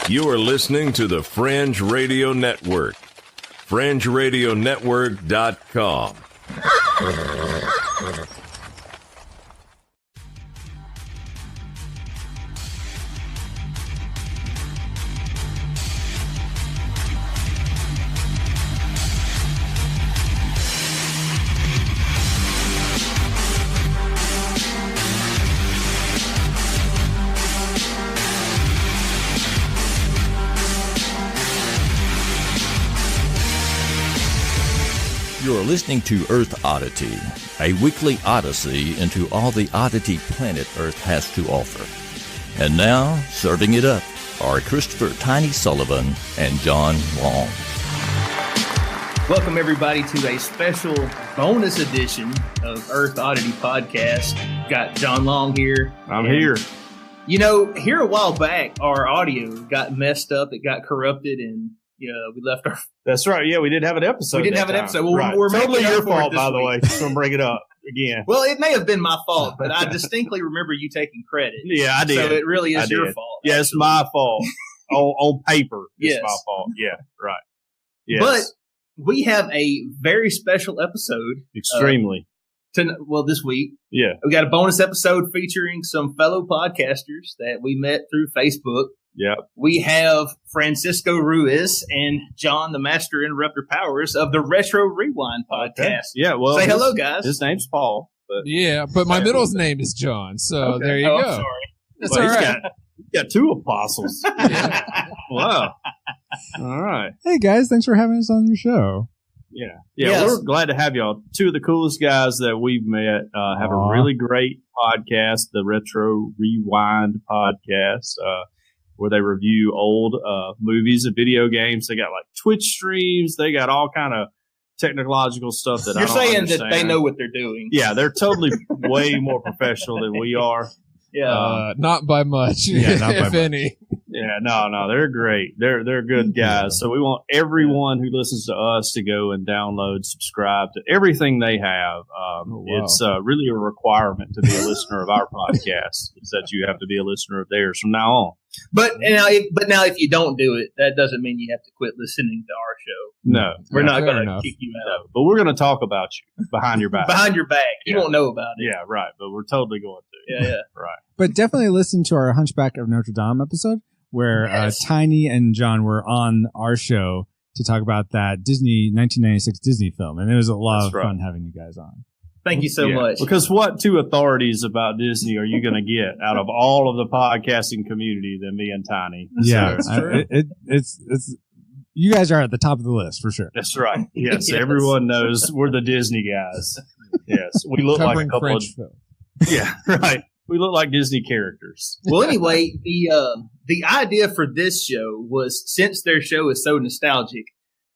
You are listening to the Fringe Radio Network. FringeRadioNetwork.com. You're listening to Earth Oddity, a weekly odyssey into all the oddity planet Earth has to offer. And now, serving it up are Christopher Tiny Sullivan and John Long. Welcome, everybody, to a special bonus edition of Earth Oddity Podcast. Got John Long here. I'm here. You know, here a while back, our audio got messed up. It got corrupted, and we left our... That's right. Yeah, we did have an episode. We did have an episode. Well, right. We're totally your fault, by week. the way. Just going to bring it up again. Well, it may have been my fault, but I distinctly remember you taking credit. Yeah, I did. So it really is your fault. Yeah, it's my fault. on paper, it's yes. my fault. Yeah, right. Yes. But we have a very special episode. Extremely. This week. Yeah. We got a bonus episode featuring some fellow podcasters that we met through Facebook. Yep. We have Francisco Ruiz and John, the Master Interrupter Powers of the Retro Rewind podcast. Okay. Yeah, well, say hello, guys. His name's Paul. But my middle name is John, so there you go. I'm sorry. That's all right. He's got two apostles. Wow. All right. Hey, guys. Thanks for having us on your show. Yeah. Yes. We're glad to have y'all. Two of the coolest guys that we've met have a really great podcast, the Retro Rewind podcast, where they review old movies and video games. They got like Twitch streams. They got all kind of technological stuff that You're I don't saying understand. that they know what they're doing. Yeah, they're totally way more professional than we are. Yeah. Not by much, Yeah, not by if much. any. Yeah, no, they're great. They're good guys. So we want everyone who listens to us to go and download, subscribe to everything they have. Wow. It's really a requirement to be a listener of our podcast. Is that you have to be a listener of theirs from now on. But now, if you don't do it, that doesn't mean you have to quit listening to our show. No, We're not fair going to enough. kick you no, out. but we're going to talk about you behind your back. Behind your back. You Yeah. won't know about it. Yeah, right. But we're totally going to. Yeah. Right. But definitely listen to our Hunchback of Notre Dame episode where Yes. Tiny and John were on our show to talk about that Disney 1996 Disney film. And it was a lot That's of fun having you guys on. Thank you so Yeah. much. Because what two authorities about Disney are you going to get out of all of the podcasting community than me and Tiny? Yeah. That's true. It's you guys are at the top of the list for sure. That's right. Yes, Yes. everyone knows we're the Disney guys. Yes, we look like a Covering couple French of film. yeah, right. We look like Disney characters. Well, anyway, the idea for this show was, since their show is so nostalgic,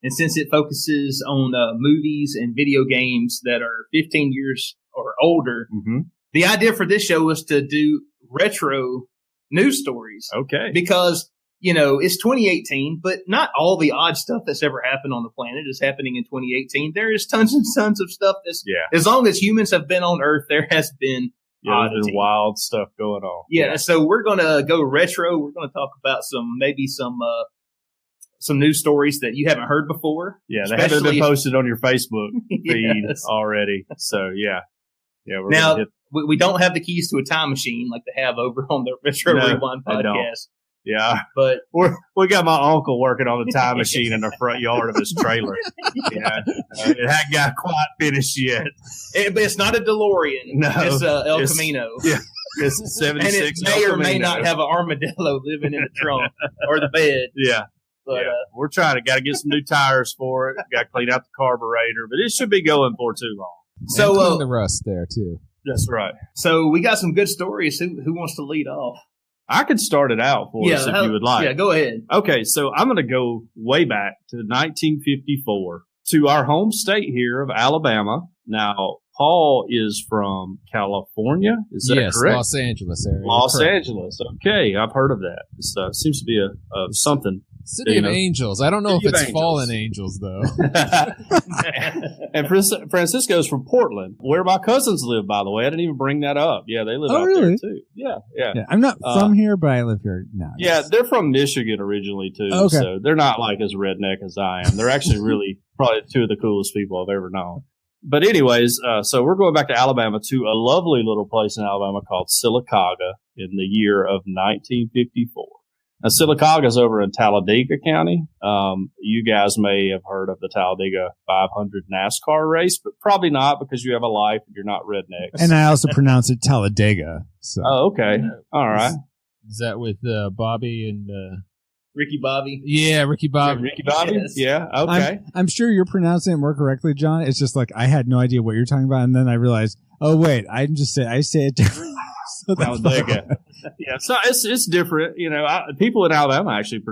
and since it focuses on movies and video games that are 15 years or older, Mm-hmm. the idea for this show was to do retro news stories. Okay. Because, it's 2018, but not all the odd stuff that's ever happened on the planet is happening in 2018. There is tons and tons of stuff that's, Yeah. as long as humans have been on Earth, there has been Yeah, there's oddity. wild stuff going on. Yeah, so we're going to go retro. We're going to talk about some news stories that you haven't heard before. Yeah, they haven't Especially been posted on your Facebook feed Yes. already. So, yeah. Yeah, we're Now, gonna hit, we don't have the keys to a time machine like they have over on the Retro No, Rewind they don't. podcast. yeah. But We got my uncle working on the time machine in the front yard of his trailer. Yeah. It hadn't got quite finished yet. but it's not a DeLorean. No, it's El it's- Camino. Yeah. It's And 76. it may El or may Camino. not have an armadillo living in the trunk or the bed. Yeah. But Yeah. We're got to get some new tires for it. Got to clean out the carburetor, but it should be going for too long. And So, clean the rust there too. That's right. so we got some good stories. Who wants to lead off? I could start it out for us if you would like. Yeah, go ahead. Okay, so I'm going to go way back to 1954 to our home state here of Alabama. Now, Paul is from California. Is that Yes, correct? Los Angeles area. Los Correct. Angeles. Okay, I've heard of that. It seems to be a something City of Angels. I don't know City if of it's Angels. fallen angels, though. And Francisco's from Portland, where my cousins live, by the way. I didn't even bring that up. Yeah, they live out really? there, too. Yeah. I'm not from here, but I live here now. Yeah, they're from Michigan originally, too. Okay. So they're not like as redneck as I am. They're actually really probably two of the coolest people I've ever known. But anyways, so we're going back to Alabama to a lovely little place in Alabama called Sylacauga in the year of 1954. Now, Sylacauga is over in Talladega County. You guys may have heard of the Talladega 500 NASCAR race, but probably not because you have a life and you're not rednecks. And I also pronounce it Talladega. So. Oh, okay. All right. Is that with Bobby and Ricky Bobby. Yeah, Ricky Bobby. Ricky Bobby? Yes. Yeah, okay. I'm sure you're pronouncing it more correctly, John. It's just like I had no idea what you're talking about, and then I realized, oh wait, I say it differently. So that's Talladega. Yeah, so it's different. You know, people in Alabama actually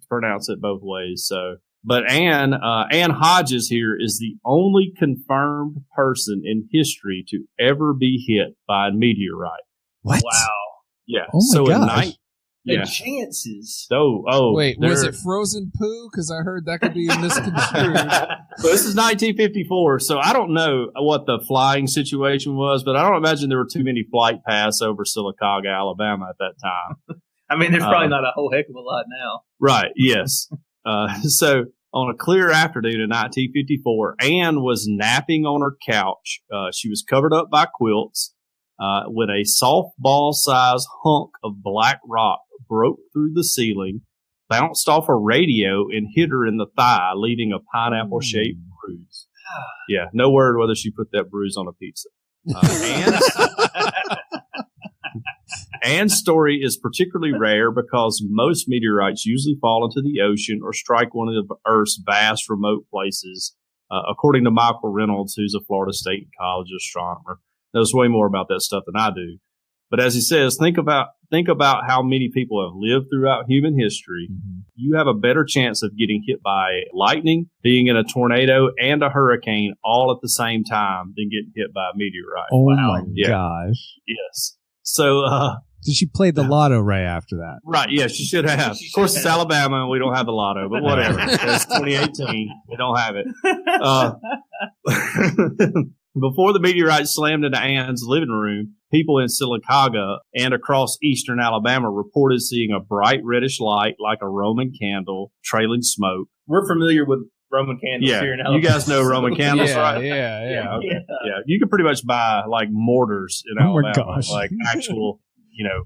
pronounce it both ways. So, but Ann Hodges here is the only confirmed person in history to ever be hit by a meteorite. What? Wow. Yeah. Oh my so gosh. The chances. Oh, Wait, was it frozen poo? Because I heard that could be misconstrued. So this is 1954, so I don't know what the flying situation was, but I don't imagine there were too many flight paths over Sylacauga, Alabama at that time. I mean, there's probably not a whole heck of a lot now. Right, yes. So on a clear afternoon in 1954, Anne was napping on her couch. She was covered up by quilts when a softball-sized hunk of black rock broke through the ceiling, bounced off a radio, and hit her in the thigh, leaving a pineapple-shaped bruise. Yeah, no word whether she put that bruise on a pizza. Anne's story is particularly rare because most meteorites usually fall into the ocean or strike one of Earth's vast remote places, according to Michael Reynolds, who's a Florida State College astronomer. Knows way more about that stuff than I do. But as he says, think about how many people have lived throughout human history. Mm-hmm. You have a better chance of getting hit by lightning, being in a tornado, and a hurricane all at the same time than getting hit by a meteorite. Oh my gosh. Yes. So, did she play the lotto right after that? Right. Yeah, she should have. Of course, it's Alabama and we don't have the lotto, but whatever. It's 2018. We don't have it. Before the meteorite slammed into Anne's living room, people in Sylacauga and across eastern Alabama reported seeing a bright reddish light like a Roman candle trailing smoke. We're familiar with Roman candles here in Alabama. You guys know Roman candles, right? Yeah. Okay. Yeah. You can pretty much buy like mortars in Alabama, gosh. like actual,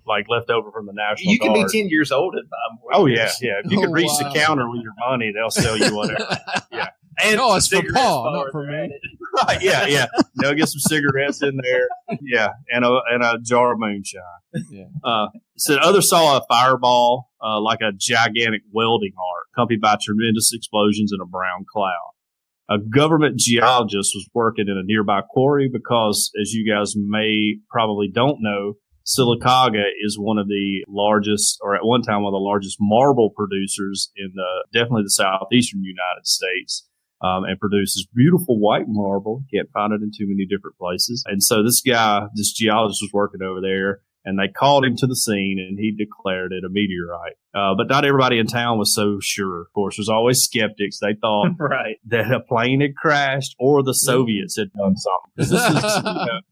like left over from the National You can Guard. be 10 years old and buy mortars. Oh, yeah. If you can reach wow. the counter with your money, they'll sell you whatever. Yeah. And no, it's for cigarettes Paul, while not for they're at me. it. Right, yeah. They'll get some cigarettes in there. Yeah, and a jar of moonshine. Yeah. So others saw a fireball, like a gigantic welding arc, accompanied by tremendous explosions in a brown cloud. A government geologist was working in a nearby quarry because, as you guys may probably don't know, Sylacauga is one of the largest, or at one time one of the largest marble producers in definitely the southeastern United States. And produces beautiful white marble. Can't find it in too many different places. And so this geologist was working over there, and they called him to the scene, and he declared it a meteorite. But not everybody in town was so sure. Of course, there's always skeptics. They thought right. that a plane had crashed or the Soviets had done something. Because this is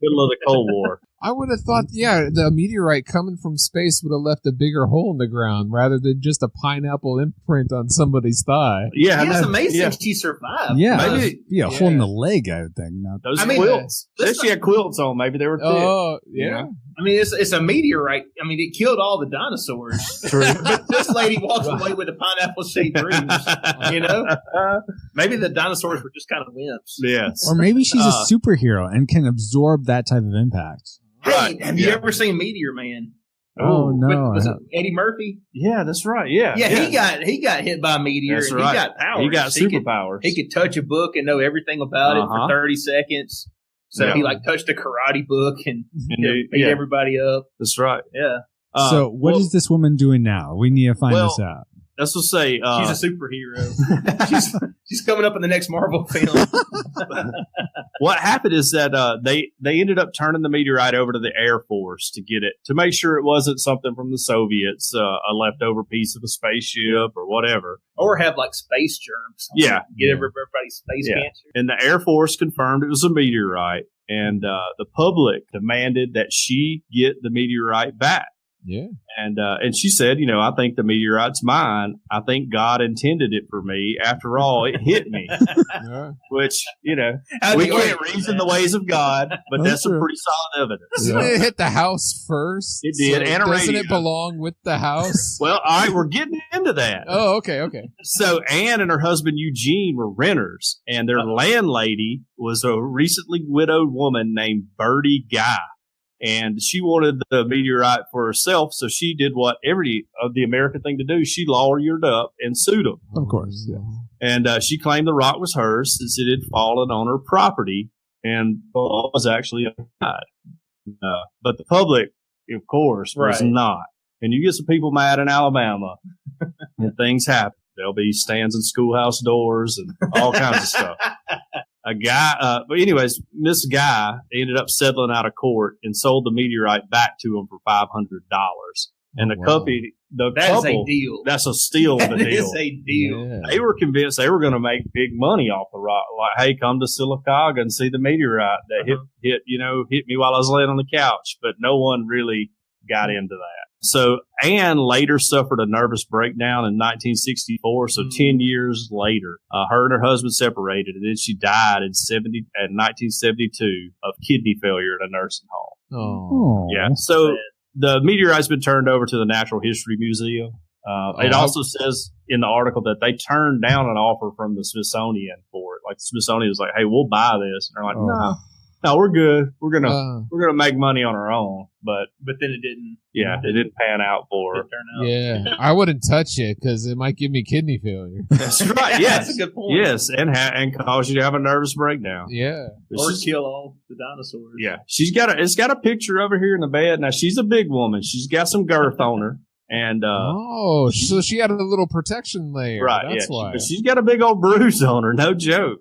middle of the Cold War. I would have thought, the meteorite coming from space would have left a bigger hole in the ground rather than just a pineapple imprint on somebody's thigh. Yeah, it's amazing she survived. Yeah, maybe a hole in the leg, I would think. Those quilts. She had quilts on. Maybe they were thick. Oh, yeah. I mean, it's a meteorite. I mean, it killed all the dinosaurs. True. But this lady walks away with a pineapple-shaped bruise. Maybe the dinosaurs were just kind of wimps. Yes. Or maybe she's a superhero and can absorb that type of impact. Hey, have you ever seen Meteor Man? Oh no! Was it Eddie Murphy? Yeah, that's right. Yeah. He got hit by a meteor. That's and right. He got powers. He got superpowers. He could touch a book and know everything about it for 30 seconds. So he touched a karate book and beat everybody up. That's right. Yeah. So what is this woman doing now? We need to find this out. let's just say she's a superhero. she's coming up in the next Marvel film. What happened is that they ended up turning the meteorite over to the Air Force to get it, to make sure it wasn't something from the Soviets, a leftover piece of a spaceship or whatever. Or have like space germs. Yeah. Get everybody's space cancer. And the Air Force confirmed it was a meteorite, and the public demanded that she get the meteorite back. Yeah. And she said, I think the meteorite's mine. I think God intended it for me. After all, it hit me. Which, we can't reason the ways of God, but that's some pretty solid evidence. Doesn't it hit the house first? It did, and a radio. Doesn't it belong with the house? Well, all right, we're getting into that. Oh, okay. So Anne and her husband Eugene were renters, and their landlady was a recently widowed woman named Bertie Guy. And she wanted the meteorite for herself, so she did what the American thing to do. She lawyered up and sued them. Of course, yeah. And she claimed the rock was hers since it had fallen on her property, and was actually outside. But the public, of course, was not. And you get some people mad in Alabama, and things happen. There'll be stands in schoolhouse doors and all kinds of stuff. A guy, but anyways, Miss Guy ended up settling out of court and sold the meteorite back to him for $500. And the company, is a deal. That's a steal of a deal. That is a deal. Yeah. They were convinced they were going to make big money off the rock. Like, hey, come to Sylacauga and see the meteorite that hit me while I was laying on the couch. But no one really got into that. So Anne later suffered a nervous breakdown in 1964. So 10 years later, her and her husband separated, and then she died in 1972 of kidney failure at a nursing home. Oh, yeah. So the meteorite's been turned over to the Natural History Museum. It also says in the article that they turned down an offer from the Smithsonian for it. Like the Smithsonian was like, "Hey, we'll buy this," and they're like, No, we're good. We're gonna make money on our own." But then it didn't. Yeah, it didn't pan out for her. Yeah, I wouldn't touch it because it might give me kidney failure. That's right. Yes, that's a good point. Yes, and cause you to have a nervous breakdown. Yeah, or kill all the dinosaurs. Yeah, it's got a picture of her here in the bed. Now she's a big woman. She's got some girth on her. And so she had a little protection layer. Right. That's why. She's got a big old bruise on her. No joke.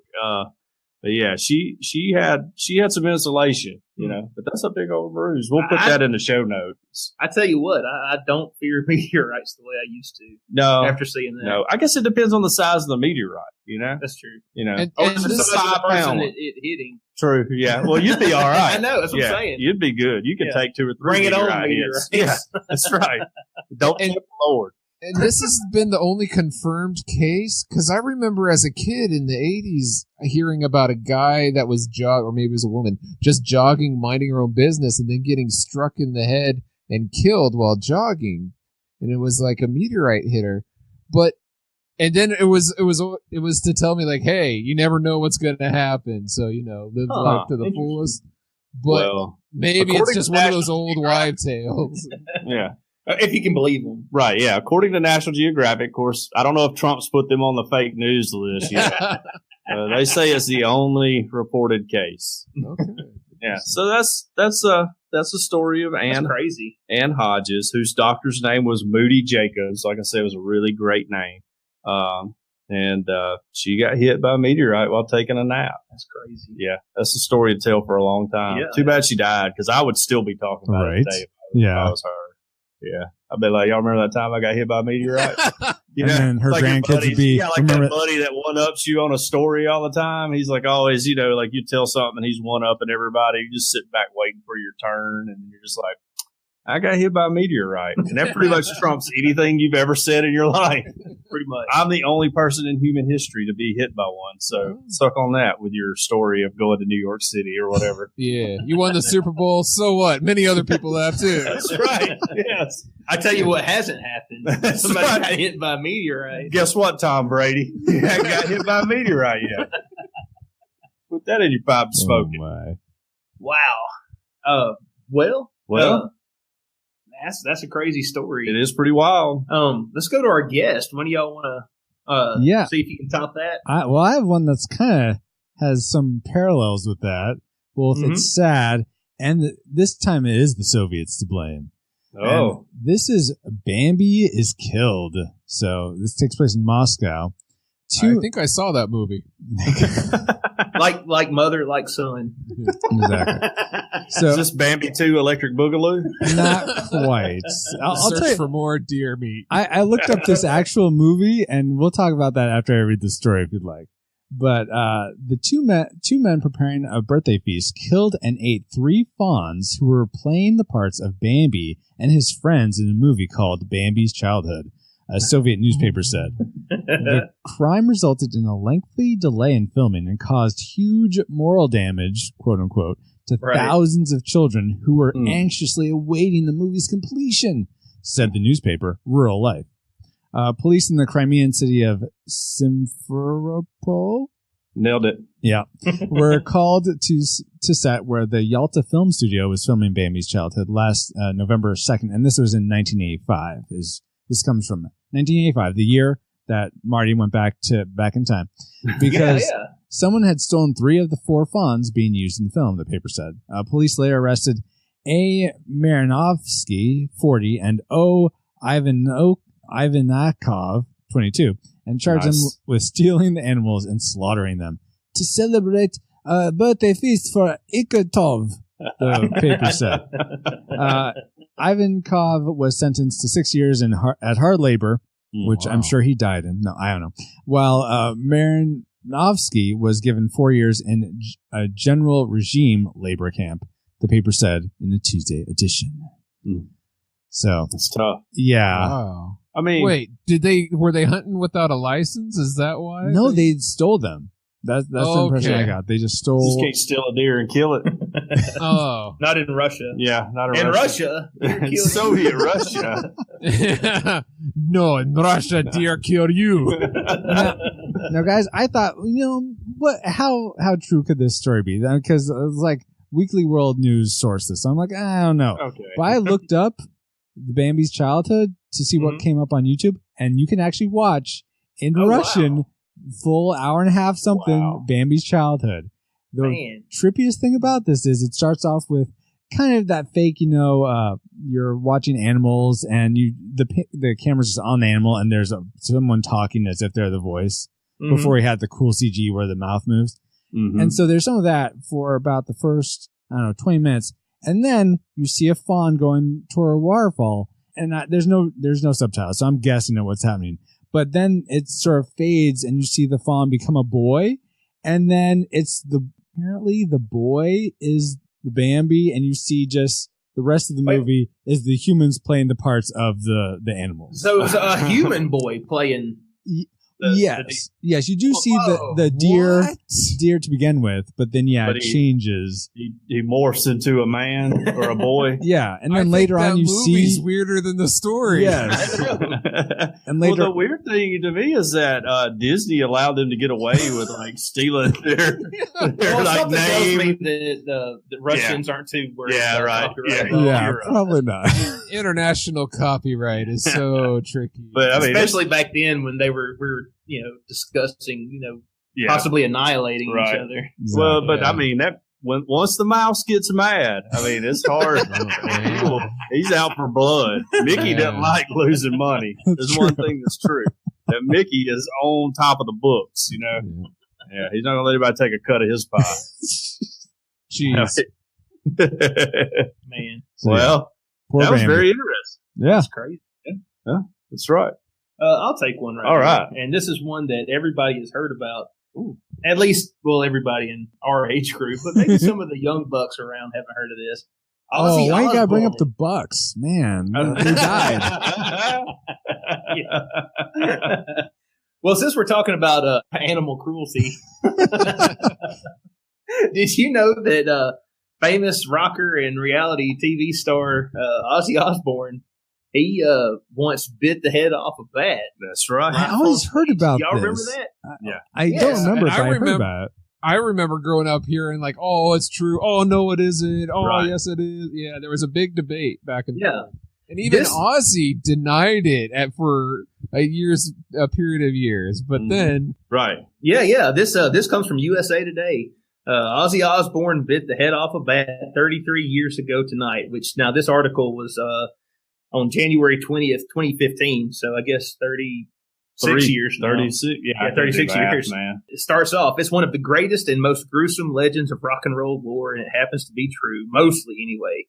But yeah, she had some insulation, but that's a big old bruise. We'll put that in the show notes. I tell you what, I don't fear meteorites the way I used to. No, after seeing that. No, I guess it depends on the size of the meteorite. That's true. And this is the 5 pound it hitting. True. Yeah. Well, you'd be all right. I know. That's what I'm saying. You'd be good. You could take 2 or 3. Bring it on, meteorites. Yeah, that's right. Don't tempt the Lord. And this has been the only confirmed case, because I remember as a kid in the 80s hearing about a guy that was or maybe it was a woman, just jogging, minding her own business, and then getting struck in the head and killed while jogging. And it was like a meteorite hit her. And then it was to tell me, like, hey, you never know what's going to happen. So, live life to the fullest. But maybe it's just one of those old wives' tales. Yeah. If you can believe them. Right, yeah. According to National Geographic, of course, I don't know if Trump's put them on the fake news list yet. They say it's the only reported case. Okay. Yeah, so that's the story of Anne. That's crazy. Anne Hodges, whose doctor's name was Moody Jacobs. Like I said, it was a really great name. And she got hit by a meteorite while taking a nap. That's crazy. Yeah, that's a story to tell for a long time. Yeah. Too bad she died, because I would still be talking about it today if I was her. Yeah, I'd be like, y'all remember that time I got hit by a meteorite? And then her grandkids would be. Yeah, like that buddy that one-ups you on a story all the time. He's like always, like you tell something and he's one-upping everybody. You just sit back waiting for your turn, and you're just like, I got hit by a meteorite. And that pretty much trumps anything you've ever said in your life. Pretty much. I'm the only person in human history to be hit by one. So suck on that with your story of going to New York City or whatever. Yeah. You won the Super Bowl. So what? Many other people have too. That's right. Yes. I tell you what hasn't happened. Somebody got hit by a meteorite. Guess what, Tom Brady? You haven't got hit by a meteorite yet. Put that in your pipe and smoke it. Wow. Well. That's a crazy story. It is pretty wild. Let's go to our guest. When do y'all want to see if you can top that? I have one that's kind of has some parallels with that. Both it's sad, and this time it is the Soviets to blame. Oh. And this is Bambi is Killed. So this takes place in Moscow. I think I saw that movie. like mother, like son. Exactly. So Is this Bambi 2 Electric Boogaloo? not quite. I'll Search tell you, for more deer meat. I looked up this actual movie, and we'll talk about that after I read the story if you'd like. But the two men preparing a birthday feast killed and ate 3 fawns who were playing the parts of Bambi and his friends in a movie called Bambi's Childhood, a Soviet newspaper said. The crime resulted in a lengthy delay in filming and caused huge moral damage, quote unquote, to thousands of children who were anxiously awaiting the movie's completion, said the newspaper Rural Life. Police in the Crimean city of Simferopol Nailed it. Yeah. Were called to set where the Yalta Film Studio was filming Bambi's Childhood last November 2nd, and this was in 1985. This comes from 1985, the year that Marty went back in time, because someone had stolen 3 of the 4 fawns being used in the film, the paper said. Police later arrested A. Marinovsky, 40, and O. Ivanakov, 22, and charged them with stealing the animals and slaughtering them to celebrate a birthday feast for Ikotov, the paper said. Ivankov was sentenced to 6 years at hard labor, which I'm sure he died in. No, I don't know. While Marinovsky was given 4 years in a general regime labor camp, the paper said in the Tuesday edition. So it's tough. Yeah. Wow. I mean, wait, were they hunting without a license? Is that why? No, they stole them. That's the impression I got. They just stole. You just can't steal a deer and kill it. Oh, not in Russia. Yeah, not in Russia. In Soviet Russia. No, in Russia, deer kill you. Now, guys, I thought, how true could this story be? Because it was like Weekly World News sourced this. So I'm like, I don't know. Okay. But I looked up the Bambi's Childhood to see what came up on YouTube, and you can actually watch in Russian full hour and a half something Bambi's Childhood. The trippiest thing about this is it starts off with kind of that fake, you're watching animals and the camera's just on the animal and there's someone talking as if they're the voice before he had the cool CG where the mouth moves. And so there's some of that for about the first, 20 minutes. And then you see a fawn going toward a waterfall, and there's no subtitles, so I'm guessing at what's happening. But then it sort of fades, and you see the fawn become a boy, and then apparently the boy is the Bambi, and you see just the rest of the movie is the humans playing the parts of the animals. So it's a human boy playing. Yes, you do see the deer to begin with, but then it changes. He morphs into a man or a boy. Yeah, and then later on you see movie's weirder than the story. Yes, and later the weird thing to me is that Disney allowed them to get away with stealing their name. Tells me that the Russians aren't too worried. About copyright. Probably not. International copyright is so tricky, but I mean, especially back then when we were discussing possibly annihilating each other. Well, but I mean that once the mouse gets mad, I mean it's hard. He's out for blood. Mickey doesn't like losing money. There's one thing that's true, that Mickey is on top of the books. Yeah, he's not gonna let anybody take a cut of his pie. Jeez, man. Well, that was very interesting. Yeah, that's crazy. Yeah, that's right. I'll take one All right. And this is one that everybody has heard about. Ooh. At least, everybody in our age group, but maybe some of the young bucks around haven't heard of this. Why you gotta bring up the Bucks? Man, who died? Well, since we're talking about animal cruelty, did you know that famous rocker and reality TV star Ozzy Osbourne, he once bit the head off a bat? That's right. I always heard about Y'all this. remember that? I don't remember, but I heard about it. I remember growing up hearing it's true. Oh, no, it isn't. Oh, yes, it is. Yeah, there was a big debate back in the day. And even Ozzy denied it for a period of years. But then... Right. Yeah. This comes from USA Today. Ozzy Osbourne bit the head off a bat 33 years ago tonight, which now this article was on January 20th, 2015. So I guess 36 years now. 36, yeah, 36 years. Man. It starts off, it's one of the greatest and most gruesome legends of rock and roll lore, and it happens to be true, mostly anyway.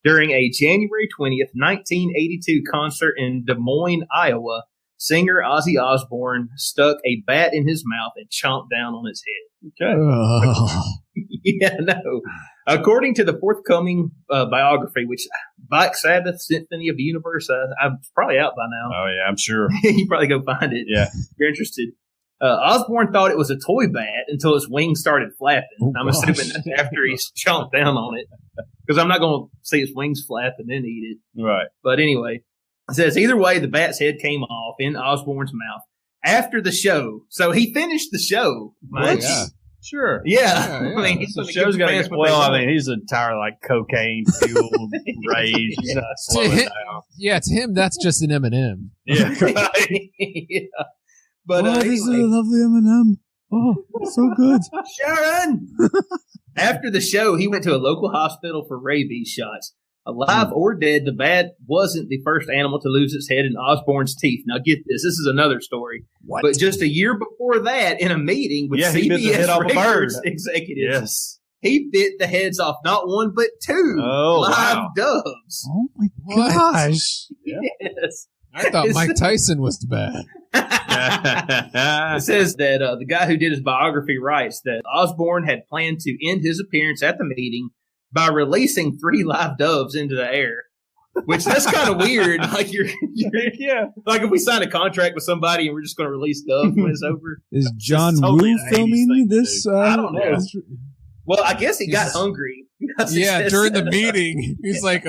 During a January 20th, 1982 concert in Des Moines, Iowa, singer Ozzy Osbourne stuck a bat in his mouth and chomped down on his head. Okay. Yeah, no. According to the forthcoming biography, which Black Sabbath Symphony of the Universe, I'm probably out by now. Oh, yeah, I'm sure. You probably go find it. Yeah. If you're interested. Osborne thought it was a toy bat until his wings started flapping. I'm assuming that's after he chomped down on it. Because I'm not going to see his wings flap and then eat it. Right. But anyway, it says either way, the bat's head came off in Osborne's mouth after the show. So he finished the show. What? Yeah. Sure. Yeah. Yeah. I mean, he's The gonna show's give got to fans get, what they well, I want. mean, he's entirely like cocaine fueled rage. He's not slowing down. Yeah, to him, that's just an M&M. Yeah. Yeah. But this is a anyway, lovely M&M. Oh, so good. Sharon! After the show, he went to a local hospital for rabies shots. Alive or dead, the bat wasn't the first animal to lose its head in Osborne's teeth. Now get this. This is another story. What? But just a year before that, in a meeting with Yeah, he bit the head CBS off a bird. Records executives, Yes. he bit the heads off not one, but two Oh, live wow. doves. Oh my What? gosh. Yes. I thought Mike Tyson was the bad. It says that the guy who did his biography writes that Osborne had planned to end his appearance at the meeting by releasing 3 live doves into the air, which that's kind of weird. Like you're Yeah. like if we sign a contract with somebody and we're just going to release doves when it's over. Is John totally Woo an 80s filming thing to this? do. I don't know. this- Well, I guess he got hungry. That's Yeah, during the meeting, he's like,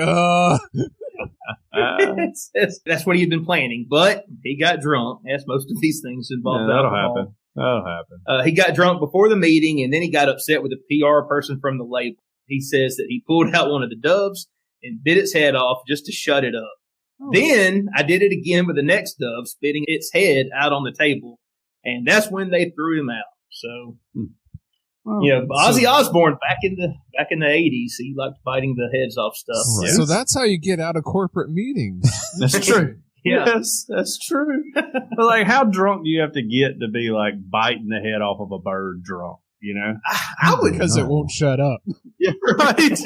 It says that's what he had been planning, but he got drunk, as most of these things involve that'll alcohol. happen. That'll happen. He got drunk before the meeting, and then he got upset with a PR person from the label. He says that he pulled out one of the doves and bit its head off just to shut it up. Oh. Then I did it again with the next dove, spitting its head out on the table, and that's when they threw him out. So, you know, Ozzy Osbourne back in the 80s, he liked biting the heads off stuff. oh. Yeah. So that's how you get out of corporate meetings. That's true. Yeah. Yes, that's true. But like, how drunk do you have to get to be like biting the head off of a bird drunk? You know? I would. Because it won't shut up. Yeah, right.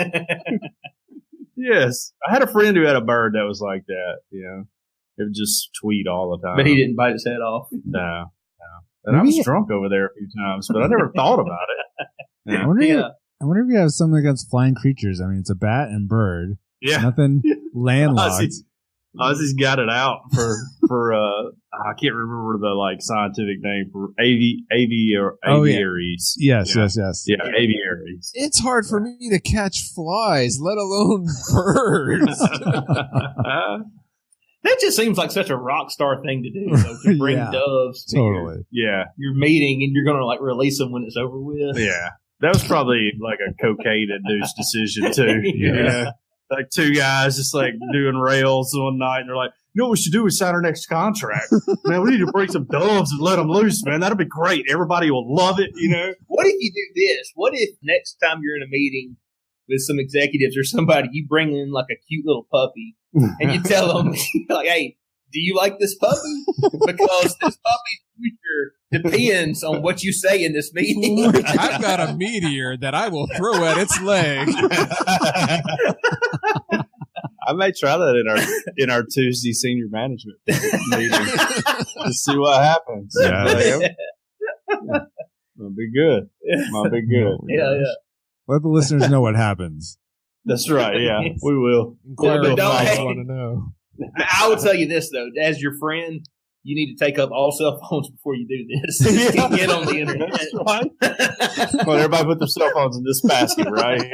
Yes, I had a friend who had a bird that was like that. You know, it would just tweet all the time. But he didn't bite his head off. No. And I was drunk over there a few times, but I never thought about it. I wonder, Yeah. I wonder if you have something against flying creatures. I mean, it's a bat and bird. Yeah. Nothing landlocked. Ozzy's got it out for I can't remember the like scientific name for aviaries. Yes, Yeah. yes. Yeah, aviaries. It's hard for me to catch flies, let alone birds. That just seems like such a rock star thing to do, though, to bring Yeah. doves to Totally. Yeah, your meeting and you're going to like release them when it's over with. yeah. That was probably like a cocaine induced decision too. Yeah. You know? Like 2 guys just like doing rails one night, and they're like, "You know what we should do is sign our next contract, man. We need to bring some doves and let them loose, man. That'll be great. Everybody will love it, you know." What if you do this? What if next time you're in a meeting with some executives or somebody, you bring in like a cute little puppy and you tell them, like, hey, do you like this puppy? Because this puppy's future depends on what you say in this meeting. I've got a meteor that I will throw at its leg. I may try that in our Tuesday senior management meeting to see what happens. Yeah. It'll be good. Might be good. Yeah, yeah. Let the listeners know what happens. That's right. Yeah, we will. Inquiring Don't- minds want to know. I will tell you this, though. As your friend, you need to take up all cell phones before you do this. Just to get on the internet. That's right. Well, everybody put their cell phones in this basket, right?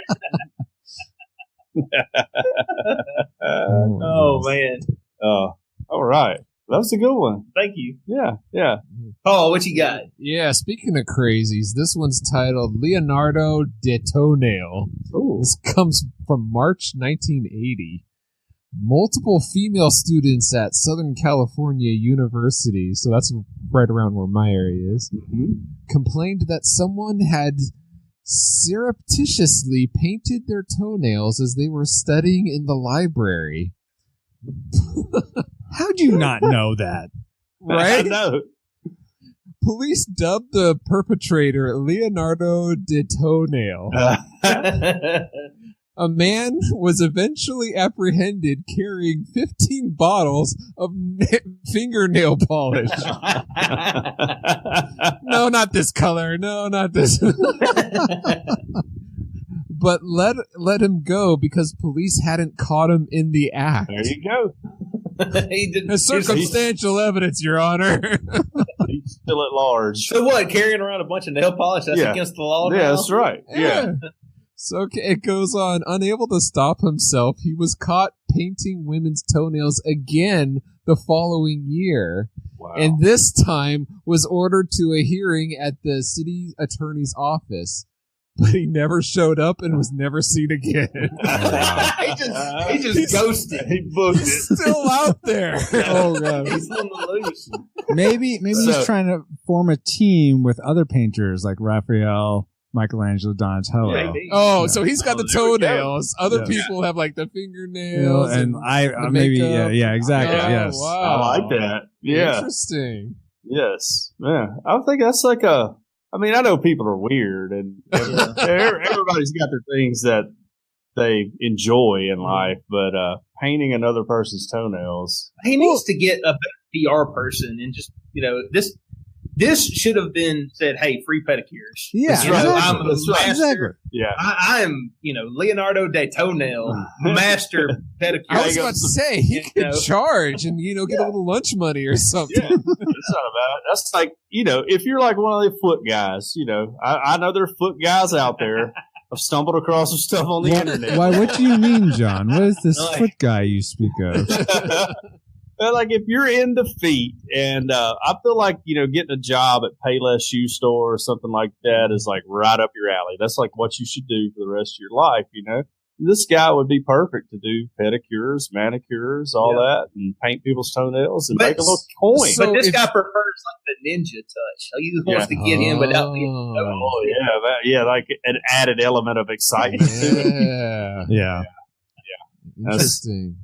Oh, man. All right. That was a good one. Thank you. Yeah, yeah. Oh, what you got? Yeah, speaking of crazies, this one's titled Leonardo de Toenail. Ooh. This comes from March 1980. Multiple female students at Southern California University, so that's right around where my area is, complained that someone had surreptitiously painted their toenails as they were studying in the library. How'd you not know that? I Right? know. Police dubbed the perpetrator Leonardo de Toenail. A man was eventually apprehended carrying 15 bottles of fingernail polish. No, not this color. No, not this. But let him go because police hadn't caught him in the act. There you go. He didn't. It's circumstantial evidence, Your Honor. He's still at large. So what? Carrying around a bunch of nail polish? That's Yeah. against the law now? Yeah, that's right. Yeah. So it goes on. Unable to stop himself, he was caught painting women's toenails again the following year. Wow. And this time was ordered to a hearing at the city attorney's office. But he never showed up and was never seen again. he just ghosted. He booked it. He's still out there. Oh, God. He's on the loose. Maybe he's trying to form a team with other painters like Raphael, Michelangelo, Donatello. Maybe. Oh, so he's got the there we go. toenails. Other Yeah. people have like the You know, fingernails. and the maybe makeup. exactly. Oh, Yes. wow. I like that. Yeah. Interesting. Yes. Yeah. I think that's like I mean, I know people are weird and everybody's got their things that they enjoy in life, but painting another person's toenails. He needs to get a better PR person and just, this should have been said, hey, free pedicures. Yeah, You know, exactly. I'm a That's right. master. Exactly. Yeah. I am, Leonardo de Toenail, master pedicure. I was about to say he You could know. charge and get a little lunch money or something. Yeah. That's not about it. That's like, if you're like one of the foot guys, I know there are foot guys out there. I've stumbled across some stuff on the internet. Why? What do you mean, John? What is this Like- foot guy you speak of? But like if you're into feet, and I feel like getting a job at Payless Shoe Store or something like that is like right up your alley. That's like what you should do for the rest of your life. This guy would be perfect to do pedicures, manicures, all that, and paint people's toenails and But- make a little coin. So- But this if- guy prefers like the ninja touch. He wants to get in without being. Oh yeah, like an added element of excitement. Yeah. Yeah. Interesting.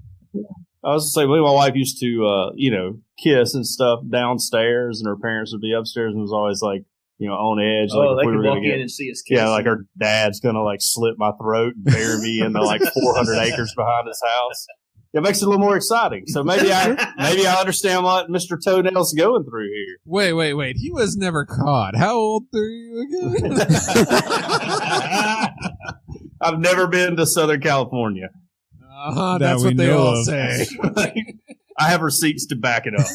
I was gonna say, my wife used to, kiss and stuff downstairs, and her parents would be upstairs, and it was always like, on edge. Oh, like they if we can were walk gonna get, in and see us kiss. yeah, like her dad's gonna like slit my throat and bury me in the like 400 acres behind his house. It makes it a little more exciting. So maybe I understand what Mr. Toenail's going through here. Wait. He was never caught. How old are you again? I've never been to Southern California. That That's we what they know all of. say. I have receipts to back it up.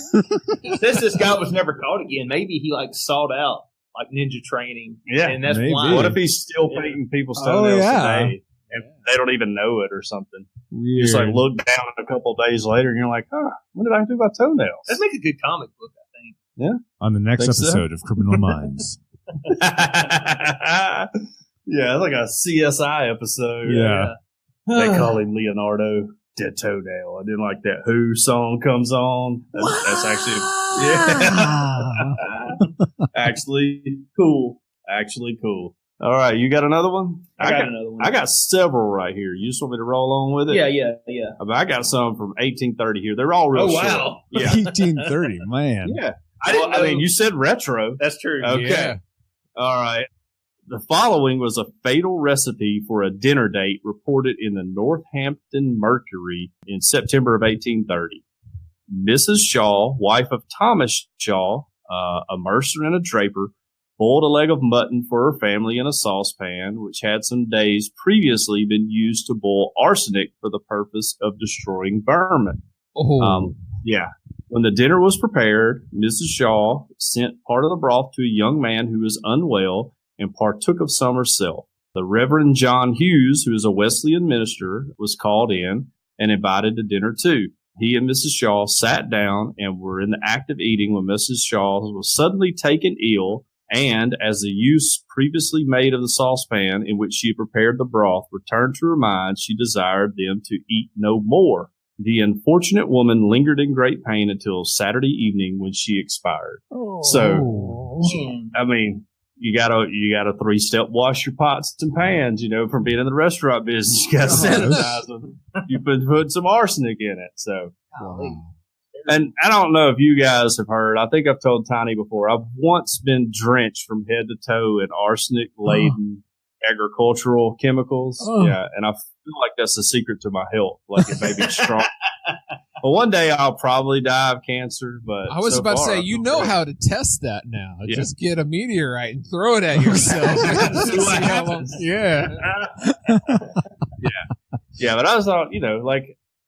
Since this guy was never caught again, maybe he like sought out like ninja training. Yeah, and that's maybe. why. What if he's still painting people's toenails today and they don't even know it or something? You just like look down a couple of days later and you're like, what did I do about toenails? That'd make a good comic book, I think. On the next Think so? episode of Criminal Minds. Yeah, it's like a CSI episode. Yeah. They call him Leonardo de Toenail. And then like that Who song comes on. That's actually actually cool. Actually cool. All right, you got another one? I got another one. I got several right here. You just want me to roll on with it? Yeah. I got some from 1830 here. They're all real Oh, short. wow. Yeah. 1830, man. Yeah. I didn't know. I mean, you said retro. That's true. Okay. Yeah. All right. The following was a fatal recipe for a dinner date reported in the Northampton Mercury in September of 1830. Mrs. Shaw, wife of Thomas Shaw, a mercer and a draper, boiled a leg of mutton for her family in a saucepan, which had some days previously been used to boil arsenic for the purpose of destroying vermin. Oh. Yeah. When the dinner was prepared, Mrs. Shaw sent part of the broth to a young man who was unwell and partook of some herself. The Reverend John Hughes, who is a Wesleyan minister, was called in and invited to dinner too. He and Mrs. Shaw sat down and were in the act of eating when Mrs. Shaw was suddenly taken ill, and as the use previously made of the saucepan in which she had prepared the broth returned to her mind, she desired them to eat no more. The unfortunate woman lingered in great pain until Saturday evening when she expired. So, Hmm. I mean, you gotta 3-step wash your pots and pans, from being in the restaurant business. You gotta sanitize them. You put some arsenic in it. So, and I don't know if you guys have heard, I think I've told Tiny before, I've once been drenched from head to toe in arsenic laden agricultural chemicals. Yeah. And I feel like that's the secret to my health. Like it may be strong. Well, one day I'll probably die of cancer, but I was about to say, how to test that now. Yeah. Just get a meteorite and throw it at yourself. See what happens. Yeah. Yeah, but I thought,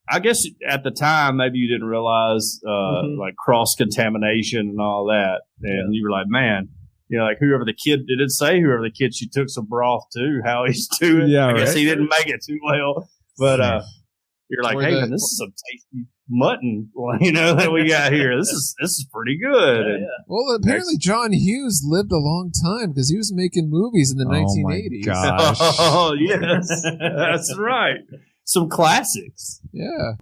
I guess at the time maybe you didn't realize like cross-contamination and all that. And you were like, man, like whoever the kid she took some broth to, how he's doing. Yeah, I guess he didn't make it too well. But you're like, hey, man, this is some tasty mutton, that we got here. This is pretty good. Yeah, and well, apparently John Hughes lived a long time because he was making movies in the 1980s. Gosh. Oh, yes. That's right. Some classics. Yeah.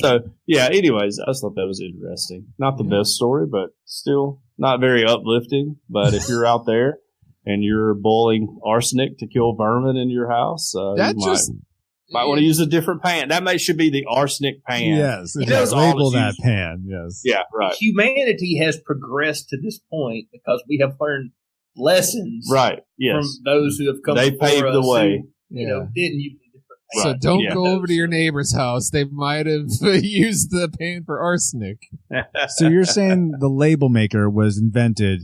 So, yeah, anyways, I just thought that was interesting. Not the best story, but still not very uplifting. But if you're out there and you're boiling arsenic to kill vermin in your house, might want to use a different pan. That should be the arsenic pan. Yes. Label that pan. Yes. Yeah, right. Humanity has progressed to this point because we have learned lessons from those who have come They before paved us the way. who, didn't use a different pan. So don't go over to your neighbor's house. They might have used the pan for arsenic. So you're saying the label maker was invented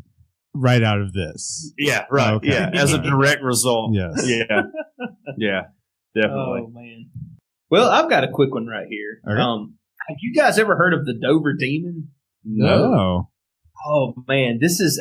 right out of this? Yeah, right. Okay. Yeah, as a direct result. Yes. Yeah. Yeah. Definitely. Oh, man. Well, I've got a quick one right here. Okay. Have you guys ever heard of the Dover Demon? No. Oh, man. This is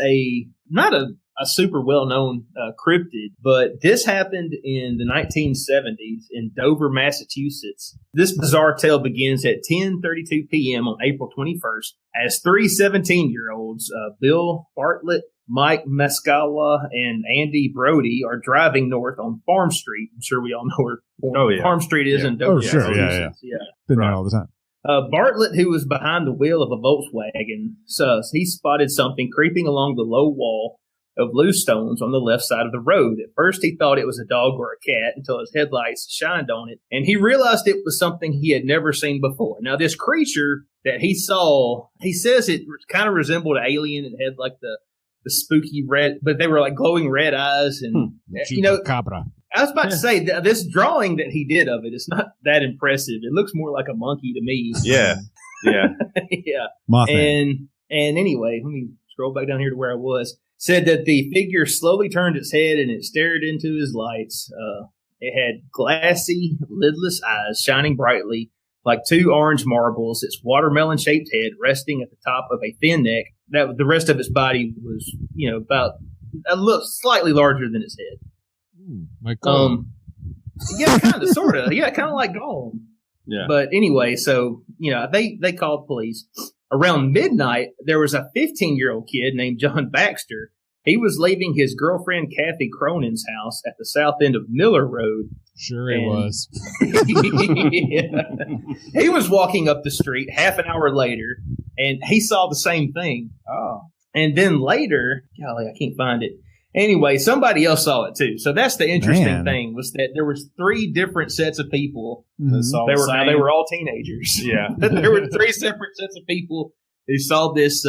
not a super well-known cryptid, but this happened in the 1970s in Dover, Massachusetts. This bizarre tale begins at 10:32 p.m. on April 21st as 3 17-year-olds, Bill Bartlett, Mike Mascala, and Andy Brody are driving north on Farm Street. I'm sure we all know where Farm Street is in Dover. Oh, sure. Yeah. Been there all the time. Bartlett, who was behind the wheel of a Volkswagen, he spotted something creeping along the low wall of loose stones on the left side of the road. At first, he thought it was a dog or a cat until his headlights shined on it, and he realized it was something he had never seen before. Now, this creature that he saw, he says it kind of resembled an alien. It had like the spooky red, but they were like glowing red eyes. And, Cabra. I was about to say, this drawing that he did of it is not that impressive. It looks more like a monkey to me. Yeah. Yeah. Yeah. Mothman. And anyway, let me scroll back down here to where I was. Said that the figure slowly turned its head and it stared into his lights. It had glassy, lidless eyes shining brightly like two orange marbles, its watermelon-shaped head resting at the top of a thin neck. That the rest of its body was, about a little slightly larger than its head. Like Gollum. Yeah, kind of, sort of. Yeah, kind of like Gollum. Yeah. But anyway, so they called police. Around midnight, there was a 15-year-old kid named John Baxter. He was leaving his girlfriend Kathy Cronin's house at the south end of Miller Road. Sure he was. He was walking up the street half an hour later, and he saw the same thing. Oh. And then later, golly, I can't find it. Anyway, somebody else saw it too. So that's the interesting thing, was that there was 3 different sets of people. Mm-hmm. They were all teenagers. Yeah. There were 3 separate sets of people who saw this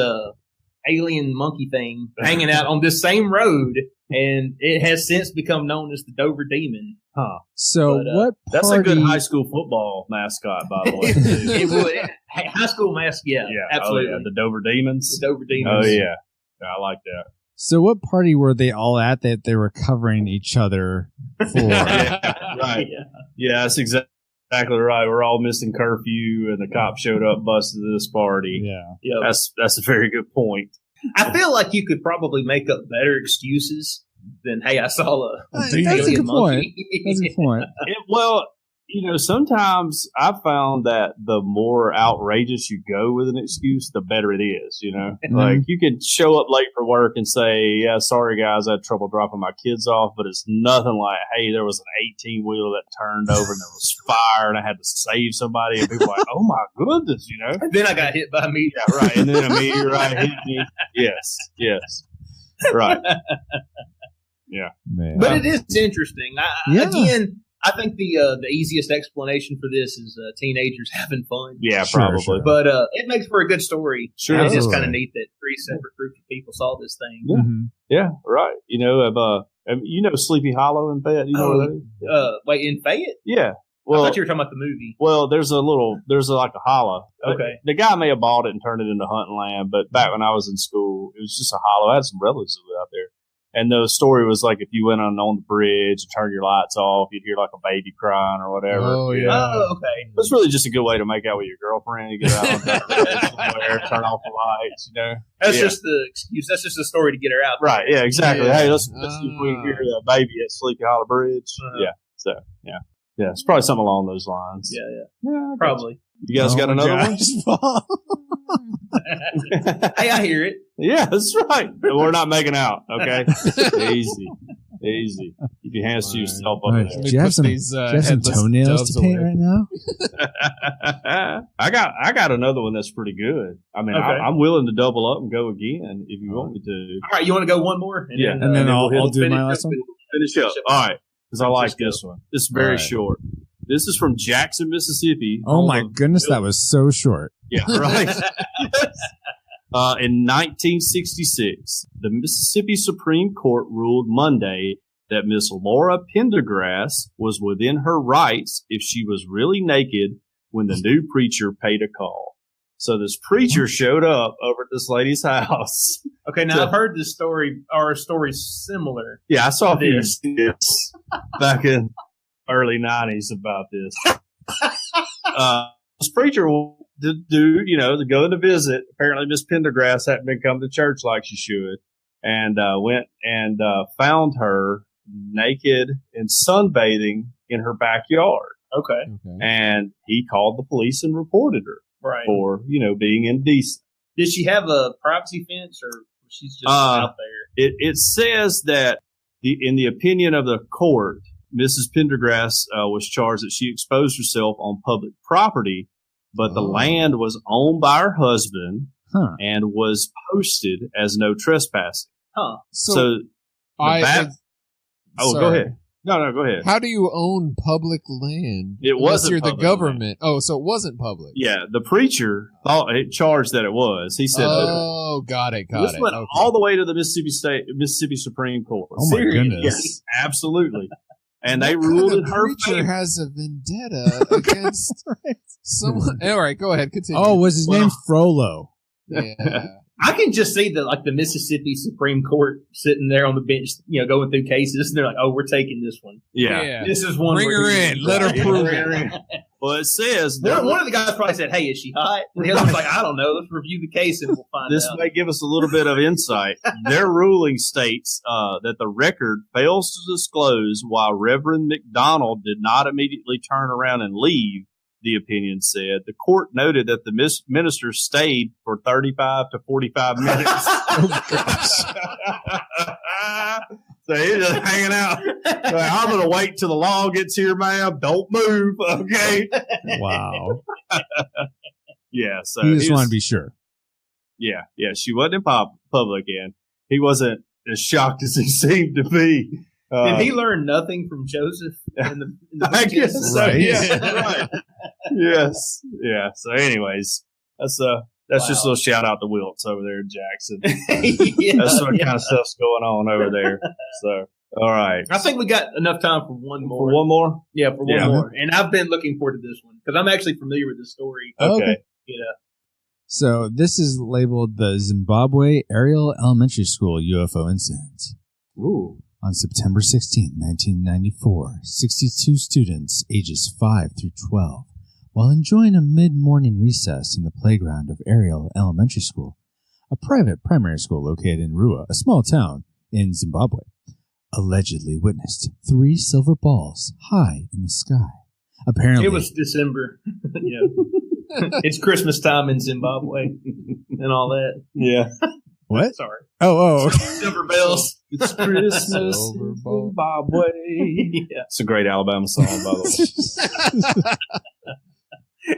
alien monkey thing hanging out on this same road, and it has since become known as the Dover Demon. Huh. So what party... That's a good high school football mascot, by the way. It would. High school mascot, yeah, absolutely. Oh, yeah. The Dover Demons? The Dover Demons. Oh, yeah. I like that. So what party were they all at that they were covering each other for? Yeah, right. Yeah, that's exactly right. We're all missing curfew, and the cop showed up, busted this party. Yeah. Yep. That's a very good point. I feel like you could probably make up better excuses than, hey, I saw a that's a good point. That's a good point. Well, sometimes I've found that the more outrageous you go with an excuse, the better it is, Mm-hmm. Like, you could show up late for work and say, yeah, sorry, guys, I had trouble dropping my kids off, but it's nothing like, hey, there was an 18-wheeler that turned over and there was fire and I had to save somebody, and people are like, oh, my goodness, And then I got hit by a meteor. Yeah, right, and then a meteorite hit me. Yes. Right. Yeah. Man. But it is interesting. Yeah. Again, I think the easiest explanation for this is teenagers having fun. Yeah, Sure, probably. sure. But it makes for a good story. Sure. And it's just Absolutely. kind of neat that 3 separate groups of people saw this thing. Yeah. Mhm. Yeah, right. You know Sleepy Hollow in Fayette? You know where that is? Wait, in Fayette? Yeah. I Well, thought you were talking about the movie. well, there's like a hollow. Okay. The guy may have bought it and turned it into hunting land, but back when I was in school, it was just a hollow. I had some relatives that lived out there. And the story was like if you went on the bridge and turned your lights off, you'd hear like a baby crying or whatever. Oh, yeah. Oh, okay. It was really just a good way to make out with your girlfriend. You get out on the bridge somewhere, turn off the lights, That's Yeah. just the excuse. That's just a story to get her out. Right, yeah, exactly. Yeah. Hey, let's see if we can hear that baby at Sleepy Hollow Bridge. Uh-huh. Yeah, so, yeah. Yeah, it's probably something along those lines. Yeah, Yeah, I guess. probably. You guys got another one? one? Hey, I hear it. Yeah, that's right. We're not making out, okay? Easy. Keep your hands to yourself up Right. there. Do you have some, do you have some headless toenails doves to paint away. right now? I got another one that's pretty good. I mean, Okay. I'm willing to double up and go again if you want me to. All right, you want to go one more? Yeah. And then I'll we'll do finish my up last one. with- Finish up. All right, because I like Let's go. this one. This is very All right. short. This is from Jackson, Mississippi. Oh my home of- goodness, that was so short. Yeah, right. In 1966, the Mississippi Supreme Court ruled Monday that Miss Laura Pendergrass was within her rights if she was really naked when the new preacher paid a call. So this preacher showed up over at this lady's house. Okay, now I've heard this story. Our story's similar. Yeah, I saw This. this back in early 90s about this. This preacher to go to visit. Apparently Miss Pendergrass hadn't been coming to church like she should, and went and found her naked and sunbathing in her backyard. Okay, Okay. And he called the police and reported her right. for, being indecent. Did she have a privacy fence, or she's just out there? It says that in the opinion of the court, Mrs. Pendergrass was charged that she exposed herself on public property, but the land was owned by her husband Huh. and was posted as no trespassing. Huh? So go ahead. No, go ahead. How do you own public land? It unless wasn't you're the public government. Oh, so it wasn't public. Yeah, the preacher charged that it was. He said that Oh, got it. this Okay. went all the way to the Mississippi Supreme Court. Oh my Serious? goodness. Yes, absolutely. And they What ruled kind in of her preacher favor. has a vendetta against someone? All right, go ahead. Continue. Oh, was his name Frollo? yeah. I can just see the Mississippi Supreme Court sitting there on the bench, going through cases, and they're like, "Oh, we're taking this one. Yeah. This is one. Bring where her he- in. Let her Right. prove Bring it. her in." Well, it says One of the guys probably said, "Hey, is she hot?" And the other one's like, "I don't know. Let's review the case and we'll find this out." may give us a little bit of insight. Their ruling states that the record fails to disclose why Reverend McDonald did not immediately turn around and leave. The opinion said the court noted that the minister stayed for 35 to 45 minutes. So he's just hanging out. Like, I'm going to wait till the law gets here, ma'am. Don't move, okay? Wow. Yeah, so He just was- wanted to be sure. Yeah, she wasn't in public, and he wasn't as shocked as he seemed to be. Did he learn nothing from Joseph in the I guess so. Right. Yeah, right. Yes. Yeah. So, anyways, that's just a little shout out to Wiltz over there in Jackson. That's what kind of stuff's going on over there. So, all right. I think we got enough time for one more. For one more? Yeah, for one Yeah. more. And I've been looking forward to this one because I'm actually familiar with this story. Okay. So this is labeled the Zimbabwe Aerial Elementary School UFO Incident. Ooh. On September 16, 1994, 62 students ages 5 through 12, while enjoying a mid-morning recess in the playground of Aerial Elementary School, a private primary school located in Rua, a small town in Zimbabwe, allegedly witnessed 3 silver balls high in the sky. Apparently, It was December. Yeah. It's Christmas time in Zimbabwe and all that. Yeah. what? Sorry. Oh, okay. Silver bells. It's Christmas in Silver ball. Zimbabwe. Yeah. It's a great Alabama song, by the way.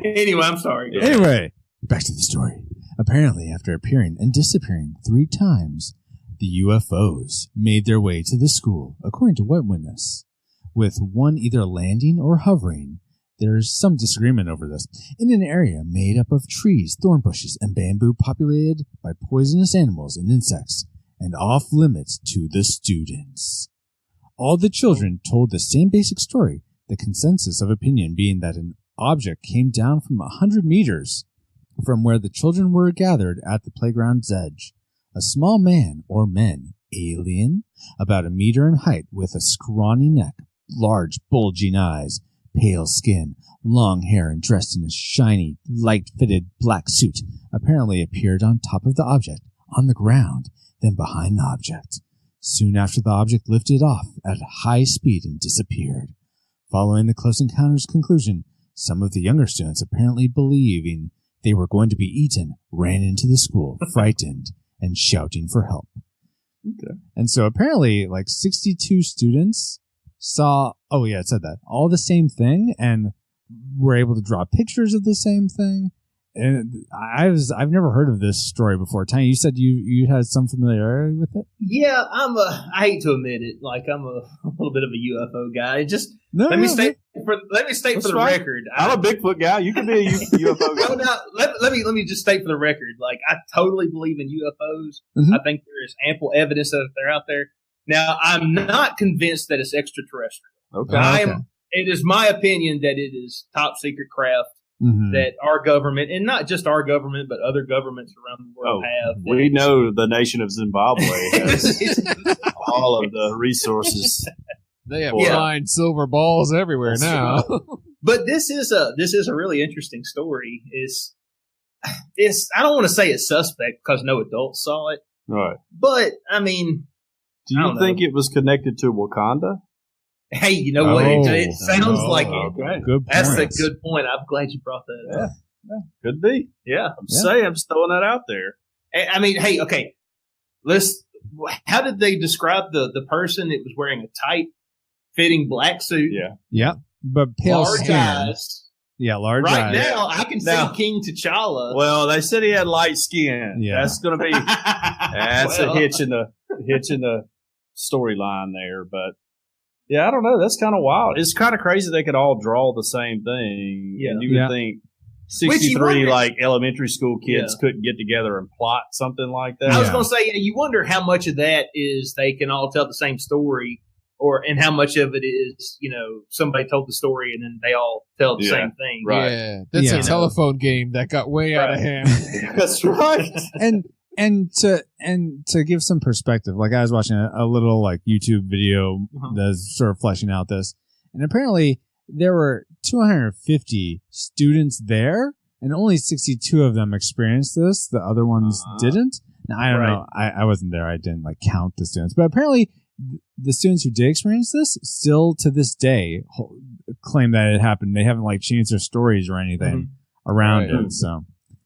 Anyway, I'm sorry. Anyway, back to the story. Apparently, after appearing and disappearing 3 times, The UFOs made their way to the school, according to one witness, with one either landing or hovering. There is some disagreement over this. In an area made up of trees, thorn bushes, and bamboo populated by poisonous animals and insects, and off limits to the students. All the children told the same basic story, the consensus of opinion being that an object came down from 100 meters from where the children were gathered at the playground's edge. A small man or men, alien, about 1 meter in height with a scrawny neck, large bulging eyes, pale skin, long hair, and dressed in a shiny, light-fitted black suit, apparently appeared on top of the object, on the ground, then behind the object. Soon after, the object lifted off at high speed and disappeared. Following the close encounter's conclusion, some of the younger students, apparently believing they were going to be eaten, ran into the school, frightened and shouting for help. Okay. And so apparently, like 62 students saw, oh yeah, it said that, all the same thing, and were able to draw pictures of the same thing. And I've never heard of this story before. Tanya, you said you had some familiarity with it? Yeah, I hate to admit it, like I'm a little bit of a UFO guy. Just let me state for the record. I'm a Bigfoot guy. You can be a UFO guy. Well, now, let me just state for the record, like I totally believe in UFOs. Mm-hmm. I think there is ample evidence that they're out there. Now, I'm not convinced that it's extraterrestrial. Okay. It is my opinion that it is top secret craft. Mm-hmm. That our government, and not just our government, but other governments around the world have. We know the nation of Zimbabwe has all of the resources. They have flying silver balls everywhere now. But this is a really interesting story. It's I don't want to say it's suspect because no adults saw it. Right. But I mean, do you think it was connected to Wakanda? Hey, you know what? It sounds like it. Okay. Good point. That's a good point. I'm glad you brought that up. Yeah. Could be. Yeah. I'm just throwing that out there. I mean, hey, okay. How did they describe the person? It was wearing a tight fitting black suit. Yeah. Yeah. But pale large skin. eyes. Yeah, large right eyes. Now, I can see King T'Challa. Well, they said he had light skin. Yeah. That's going to be a hitch in the storyline there, but yeah, I don't know. That's kind of wild. It's kind of crazy they could all draw the same thing. Yeah. And you would think 63 like elementary school kids couldn't get together and plot something like that. I was going to say, you wonder how much of that is they can all tell the same story, and how much of it is, somebody told the story and then they all tell the same thing. Right. Yeah, that's a telephone game that got way out of hand. That's right. And to give some perspective, like I was watching a little like YouTube video that's sort of fleshing out this, and apparently there were 250 students there, and only 62 of them experienced this. The other ones didn't. Now, I don't know. I wasn't there. I didn't count the students, but apparently the students who did experience this still to this day claim that it happened. They haven't changed their stories or anything around it.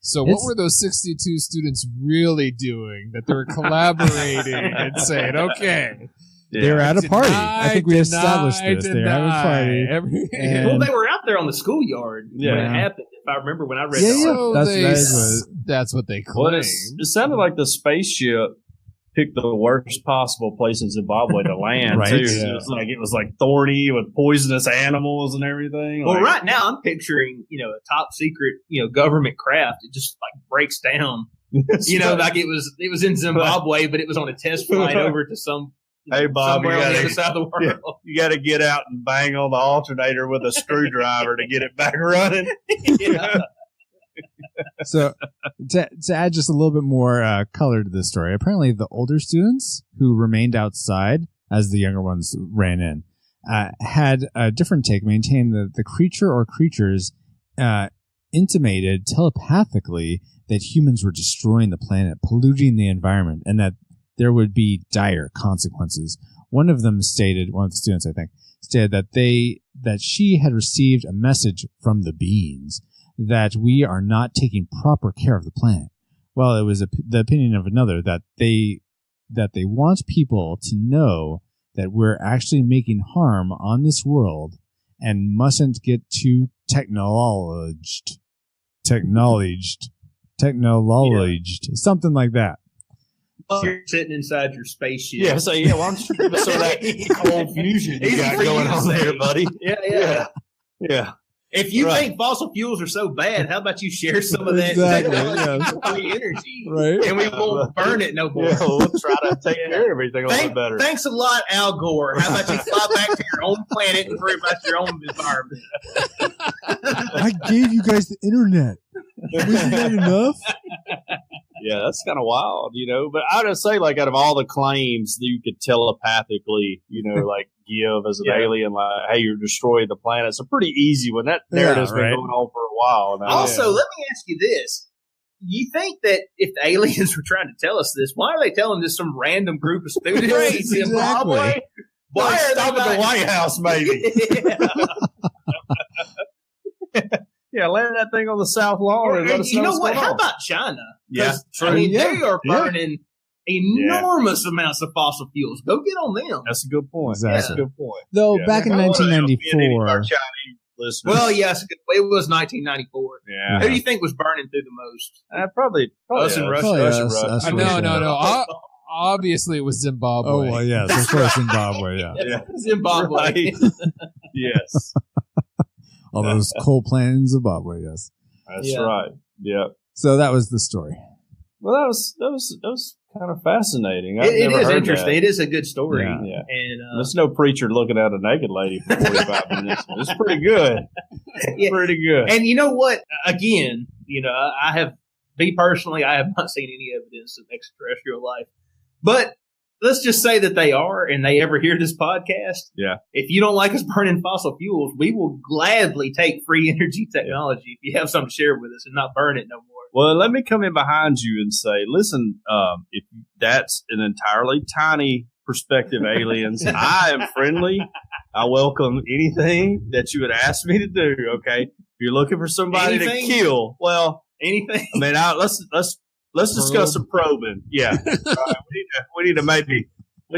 So what were those 62 students really doing that they were collaborating and saying, okay. They were at a party. I think we established this. They were at a party. Well, they were out there on the schoolyard when it happened. If I remember when I read that's what they claim. Well, it sounded like the spaceship picked the worst possible place in Zimbabwe to land, right? Too. Yeah. It was thorny with poisonous animals and everything. Well, right now I'm picturing, a top secret, government craft. It just breaks down. Like it was in Zimbabwe, but it was on a test flight over to some. Hey, Bob, somewhere on the other side of the world. You got to get out and bang on the alternator with a screwdriver to get it back running. Yeah. So to add just a little bit more color to this story, apparently the older students who remained outside as the younger ones ran in had a different take, maintained that the creature or creatures intimated telepathically that humans were destroying the planet, polluting the environment, and that there would be dire consequences. One of the students, I think, stated that she had received a message from the beings that we are not taking proper care of the planet. Well, it was the opinion of another that they want people to know that we're actually making harm on this world and mustn't get too technologized, something like that. You're sitting inside your spaceship. Yeah, so why don't you give us some of that cold fusion you got going on there, buddy? Yeah. If you Right. think fossil fuels are so bad, how about you share some of that Exactly, technology energy, Right? and we won't burn it no more. Yeah, we'll try to take care of everything a little better. Thanks a lot, Al Gore. How about you fly back to your own planet and worry about your own environment? I gave you guys the internet. Wasn't that enough? Yeah, that's kind of wild, But I would say, like, out of all the claims that you could telepathically, like give as an alien, like, hey, you're destroying the planet, it's a pretty easy one. That narrative's been going on for a while now. Also, let me ask you this. You think that if the aliens were trying to tell us this, why are they telling this some random group of students in Zimbabwe? Exactly. Why are they at the White House, maybe? Yeah, land that thing on the South Lawn and let us know what's going on. How about China? Yeah, true. I mean, Yeah. they are burning enormous amounts of fossil fuels. Go get on them. That's a good point. Exactly. That's a good point. Though Yeah. back in I don't wanna offend any of 1994, our Chinese listeners. Well, yes, it was 1994. Yeah. Who do you think was burning through the most? Probably Us and Russia. Probably Us and us, Russia. us and No. Russia. Obviously, it was Zimbabwe. Oh, well, yes, of course, Zimbabwe, yeah. Yeah. Zimbabwe. Right. Yes. All those coal plants in Zimbabwe, yes. That's Yeah. right. Yeah. So that was the story. Well, that was kind of fascinating. It is interesting. It is a good story. Yeah. Yeah. And There's no preacher looking at a naked lady for 45 minutes. It's pretty good. Yeah. Pretty good. and you know what? Again, I have not seen any evidence of extraterrestrial life. But let's just say that they are, and they ever hear this podcast. Yeah. If you don't like us burning fossil fuels, we will gladly take free energy technology if you have something to share with us and not burn it no more. Well, let me come in behind you and say, listen, if that's an entirely tiny perspective, aliens, I am friendly. I welcome anything that you would ask me to do. Okay, if you're looking for somebody to kill, well, anything. I mean, let's discuss some probing. Yeah, we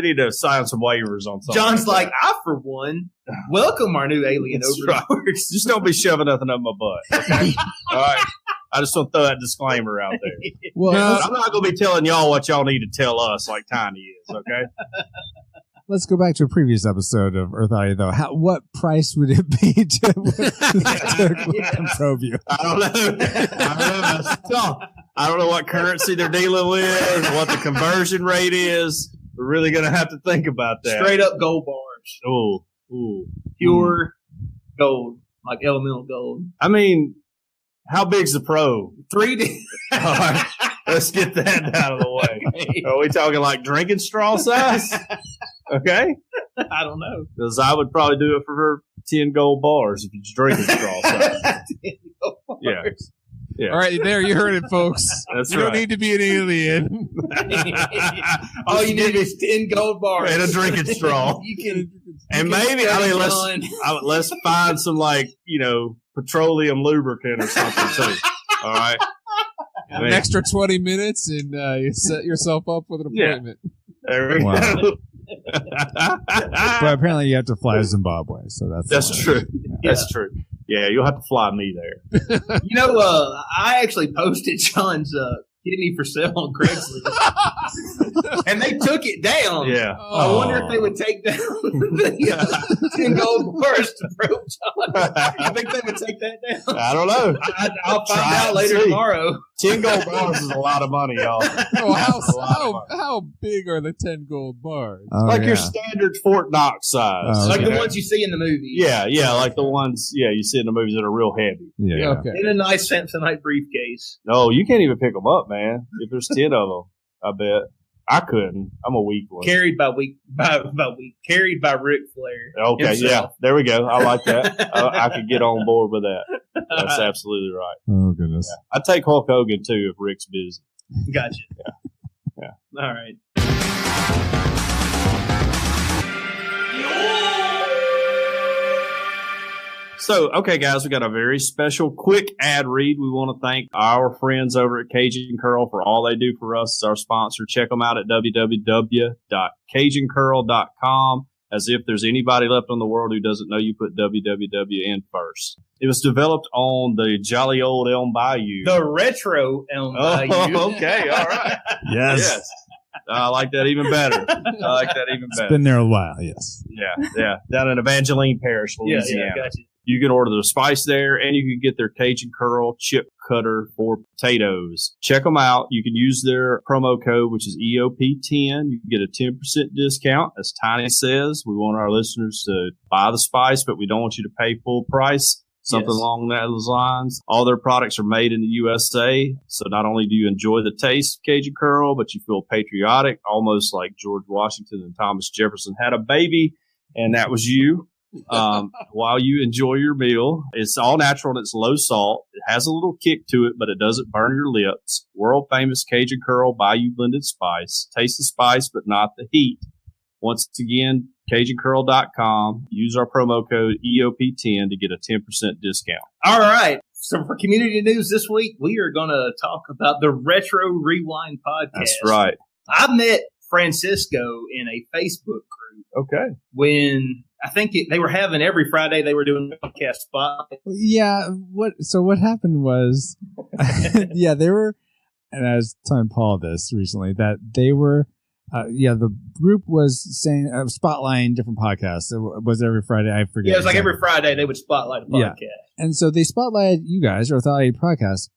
need to sign some waivers on something. John's like, I for one welcome our new alien That's overlords. Just don't be shoving nothing up my butt. Okay? All right. I just want to throw that disclaimer out there. Well, I'm not going to be telling y'all what y'all need to tell us like Tiny is, okay? let's go back to a previous episode of Earth Oddity, though. What price would it be to probe you? I don't know. That's tough. I don't know what currency they're dealing with, what the conversion rate is. We're really going to have to think about that. Straight up gold bars. Ooh. Pure gold, like elemental gold. I mean, how big's the probe? 3D. All right, let's get that out of the way. Are we talking like drinking straw size? Okay. I don't know. Because I would probably do it for 10 gold bars if it's drinking straw size. Yeah. Yeah. All right, there you heard it, folks. That's you right. don't need to be an alien. All you need is 10 gold bars And a drinking straw. You can. And maybe, let's find some, petroleum lubricant or something, too. All right? An extra 20 minutes, and you set yourself up with an appointment. There we Wow. go. But apparently you have to fly to Zimbabwe, so that's true. That's true. Yeah, you'll have to fly me there. I actually posted John's kidney for sale on Craigslist, and they took it down. Yeah. I wonder if they would take down the 10 gold bars to probe John. You think they would take that down? I don't know. I'll find Try out and later see. tomorrow. 10 gold bars is a lot of money, y'all. How big are the 10 gold bars? Oh, Like yeah. your standard Fort Knox size. Oh, Like okay. the ones you see in the movies. Yeah, like the ones you see in the movies that are real heavy. Yeah. Okay. In a nice Samsonite briefcase. No, you can't even pick them up, man. If there's 10 of them, I bet. I couldn't. I'm a weak one. Carried by Carried by Ric Flair. Okay, himself. yeah. There we go. I like that. I could get on board with that. That's absolutely right. Oh, goodness. I'd take Hulk Hogan, too, if Rick's busy. Gotcha. Yeah. All right. So, okay, guys, we got a very special quick ad read. We want to thank our friends over at Cajun Curl for all they do for us. It's our sponsor. Check them out at www.cajuncurl.com. As if there's anybody left in the world who doesn't know you put www in first. It was developed on the jolly old Elm Bayou. The retro Elm Bayou. Okay, all right. Yes. I like that even better. It's been there a while, yes. Yeah. Down in Evangeline Parish, Louisiana. Yeah, gotcha. You can order the spice there, and you can get their Cajun Curl chip cutter for potatoes. Check them out. You can use their promo code, which is EOP10. You can get a 10% discount. As Tiny says, we want our listeners to buy the spice, but we don't want you to pay full price. Something along those lines. All their products are made in the USA. So not only do you enjoy the taste of Cajun Curl, but you feel patriotic, almost like George Washington and Thomas Jefferson had a baby, and that was you. While you enjoy your meal. It's all natural and it's low salt. It has a little kick to it, but it doesn't burn your lips. World famous Cajun Curl Bayou blended spice. Taste the spice, but not the heat. Once again, CajunCurl.com. Use our promo code EOP10 to get a 10% discount. All right. So for community news this week, we are going to talk about the Retro Rewind podcast. That's right. I met Francisco in a Facebook group. Okay. When I think they were having every Friday, they were doing a podcast spot. Yeah. What happened was, yeah, they were, and I was telling Paul this recently, that they were, the group was saying, spotlighting different podcasts. It was every Friday. I forget. Yeah, it was like every Friday they would spotlight a podcast. Yeah. And so they spotlighted you guys, or Authority Podcast,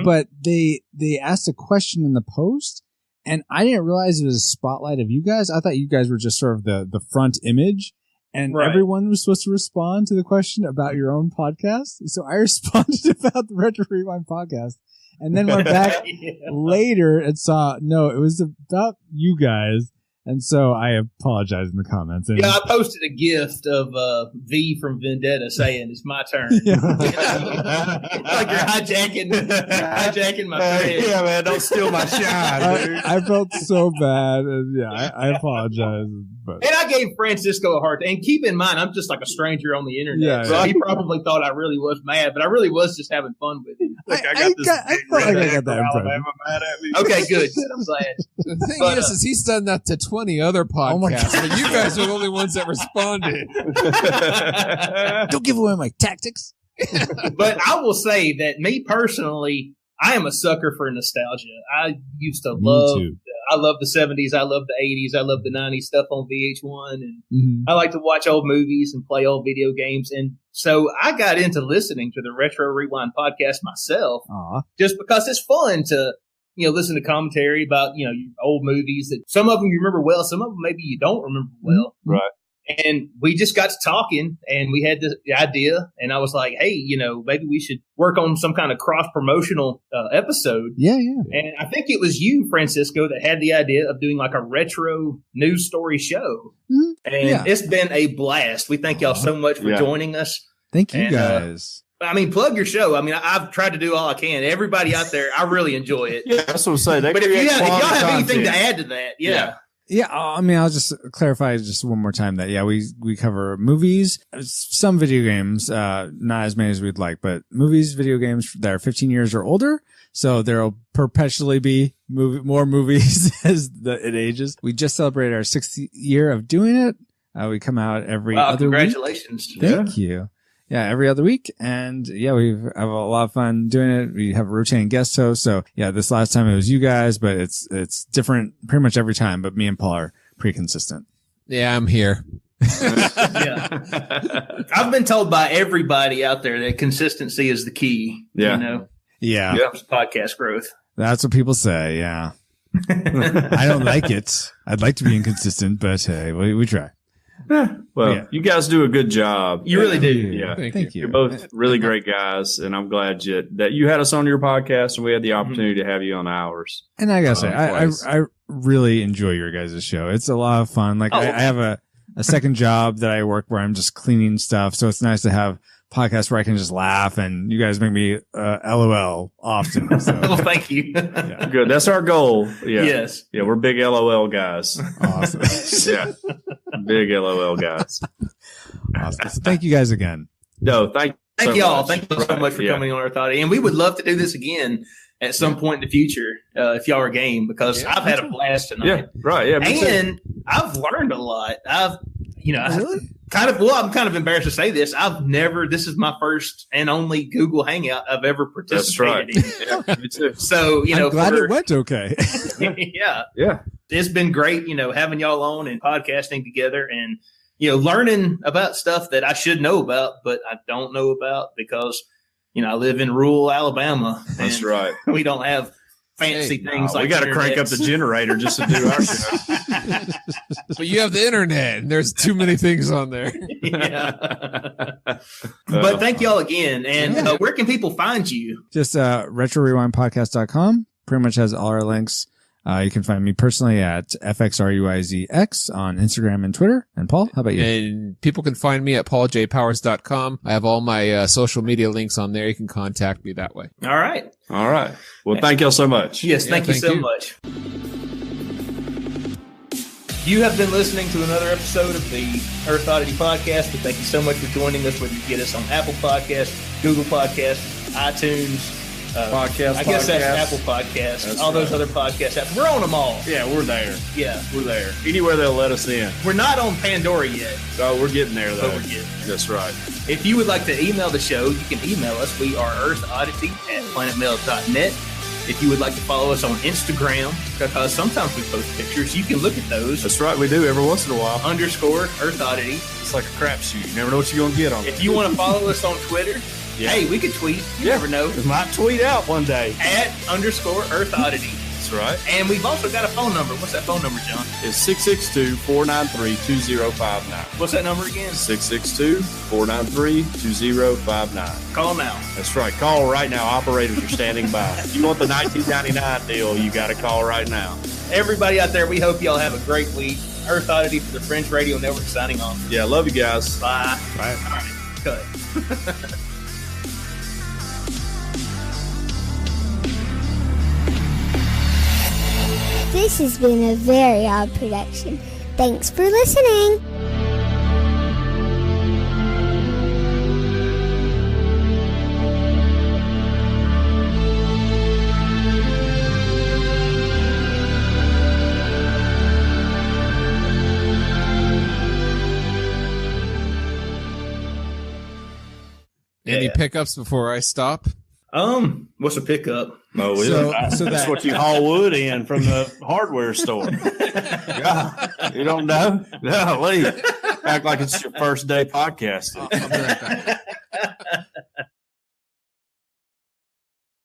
but they asked a question in the post, and I didn't realize it was a spotlight of you guys. I thought you guys were just sort of the front image. And everyone was supposed to respond to the question about your own podcast. So I responded about the Retro Rewind podcast, and then went back later and saw, no, it was about you guys. And so I apologize in the comments. And I posted a gift of V from Vendetta saying it's my turn. Like you're hijacking my thread. Yeah, man, don't steal my shine, dude. I felt so bad. And I apologize. But. And I gave Francisco a hard time. And keep in mind, I'm just like a stranger on the internet. So he probably thought I really was mad, but I really was just having fun with him. I felt like I got that impression. Mad at me. Okay, good. I'm glad. The thing is he's done that to 20 other podcasts, but you guys are the only ones that responded. Don't give away my tactics. But I will say that me personally, I am a sucker for nostalgia. I used to love I love the 70s, I love the 80s, I love the 90s stuff on VH1, and I like to watch old movies and play old video games. And so I got into listening to the Retro Rewind podcast myself, just because it's fun to listen to commentary about, your old movies that some of them you remember well, some of them maybe you don't remember well. Right. And we just got to talking, and we had the idea, and I was like, hey, maybe we should work on some kind of cross-promotional episode. Yeah. And I think it was you, Francisco, that had the idea of doing like a retro news story show. And it's been a blast. We thank y'all so much for joining us. Thank you, guys. Plug your show. I've tried to do all I can. Everybody out there, I really enjoy it. Yeah, that's what I'm saying. But if y'all have anything to add to that, Yeah, I'll just clarify just one more time that, we cover movies, some video games, not as many as we'd like, but movies, video games that are 15 years or older. So there'll perpetually be more movies as it ages. We just celebrated our 6th year of doing it. We come out every other congratulations. week. Thank you. Yeah, every other week. And we have a lot of fun doing it. We have a rotating guest host. So this last time it was you guys, but it's different pretty much every time. But me and Paul are pretty consistent. Yeah, I'm here. I've been told by everybody out there that consistency is the key. Yeah. Podcast growth. That's what people say. Yeah. I don't like it. I'd like to be inconsistent, but hey, we try. You guys do a good job. You really do. Yeah. Thank you. You're both really great guys, and I'm glad that you had us on your podcast and we had the opportunity to have you on ours. And I gotta say, I really enjoy your guys' show. It's a lot of fun. Like I have a second job that I work where I'm just cleaning stuff, so it's nice to have podcasts where I can just laugh, and you guys make me LOL often. So. Well, thank you. Yeah. Good. That's our goal. Yeah. Yes. Yeah, we're big LOL guys. Awesome. Yeah. Big LOL guys. Awesome. So thank you guys again. No, thank y'all. Thank you so much for coming on Oddity. And we would love to do this again at some point in the future, if y'all are game, because I've had a blast tonight. Yeah, right. Yeah, and I've learned a lot. Really? I'm kind of embarrassed to say this. This is my first and only Google Hangout I've ever participated in. Yeah, me too. So, I'm glad it went okay. Yeah. Yeah. it's been great, having y'all on and podcasting together and, learning about stuff that I should know about, but I don't know about because, I live in rural Alabama. That's right. We don't have fancy things like we got to crank up the generator just to do our show. But you have the internet, and there's too many things on there. Yeah. But thank y'all again. And where can people find you? Just retrorewindpodcast.com. Pretty much has all our links. You can find me personally at FXRUIZX on Instagram and Twitter. And Paul, how about you? And people can find me at pauljpowers.com. I have all my social media links on there. You can contact me that way. All right. Well, thank y'all so much. Yes, thank you so much. You have been listening to another episode of the Earth Oddity Podcast. But thank you so much for joining us, whether you get us on Apple Podcasts, Google Podcasts, iTunes, I guess that's Apple Podcasts, that's all those other podcast apps. We're on them all. Yeah, we're there. Yeah. We're there. Anywhere they'll let us in. We're not on Pandora yet. Oh, we're getting there, though. But we're getting there. That's right. If you would like to email the show, you can email us. We are earthoddity@planetmail.net. If you would like to follow us on Instagram, because sometimes we post pictures, you can look at those. That's right, we do every once in a while. _ Earth Oddity. It's like a crapshoot. You never know what you're going to get on it. If you want to follow us on Twitter, hey, we could tweet. You never know. We might tweet out one day. @ Earth Oddity. That's right. And we've also got a phone number. What's that phone number, John? It's 662-493-2059. What's that number again? 662-493-2059. Call now. That's right. Call right now. Operators are standing by. If you want the $19.99 deal, you got to call right now. Everybody out there, we hope y'all have a great week. Earth Oddity for the Fringe Radio Network signing off. Yeah, love you guys. Bye. Bye. All right. Cut. This has been a very odd production. Thanks for listening. Any pickups before I stop? What's a pickup? No, that's what you haul wood in from the hardware store. God, you don't know? No, leave. Act like it's your first day podcasting. I'll be right back.